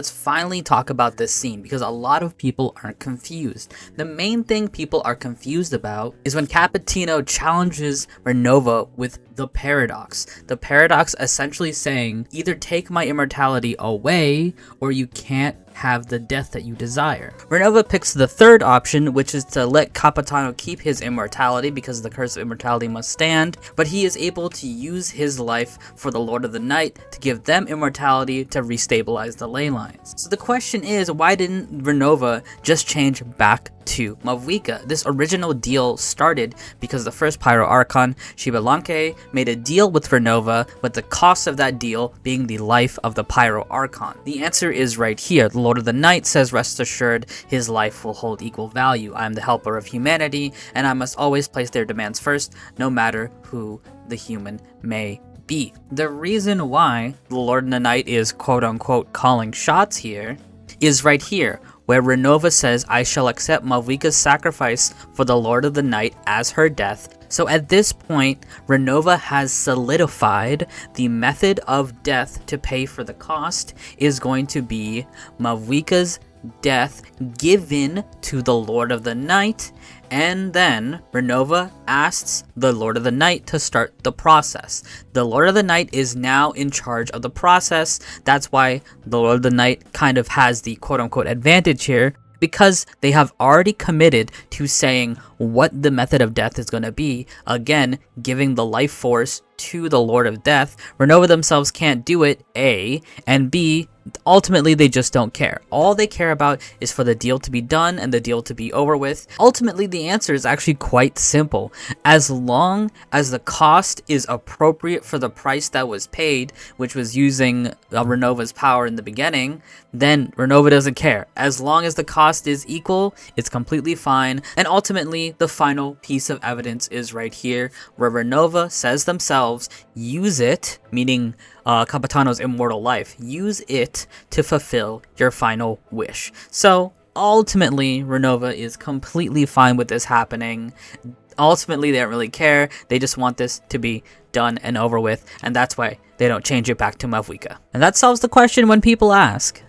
Let's finally talk about this scene because a lot of people are confused. The main thing people are confused about is when Capitano challenges Renova with the paradox. The paradox essentially saying, either take my immortality away or you can't have the death that you desire. Renova picks the third option, which is to let Capitano keep his immortality because the curse of immortality must stand, but he is able to use his life for the Lord of the Night to give them immortality to restabilize the ley lines. So the question is, why didn't Renova just change back to Mauvika? This original deal started because the first Pyro Archon, Shibalanke, made a deal with Renova, with the cost of that deal being the life of the Pyro Archon. The answer is right here. The Lord of the Night says, rest assured, his life will hold equal value. I am the helper of humanity, and I must always place their demands first, no matter who the human may be. The reason why the Lord of the Night is quote-unquote calling shots here is right here, where Renova says, I shall accept Mauvika's sacrifice for the Lord of the Night as her death. So at this point, Renova has solidified the method of death to pay for the cost is going to be Mauvika's death given to the Lord of the Night, and then Renova asks the Lord of the Night to start the process. The Lord of the Night is now in charge of the process. That's why the Lord of the Night kind of has the quote-unquote advantage here, because they have already committed to saying what the method of death is going to be, again, giving the life force to the Lord of Death. Renova themselves can't do it, A, and B, ultimately they just don't care. All they care about is for the deal to be done and the deal to be over with. Ultimately, the answer is actually quite simple. As long as the cost is appropriate for the price that was paid, which was using Renova's power in the beginning, then Renova doesn't care. As long as the cost is equal, it's completely fine. And ultimately, the final piece of evidence is right here, where Renova says themselves, use it, meaning Capitano's immortal life, use it to fulfill your final wish. So ultimately, Renova is completely fine with this happening. Ultimately, they don't really care. They just want this to be done and over with, and that's why they don't change it back to Mauvika. And that solves the question when people ask,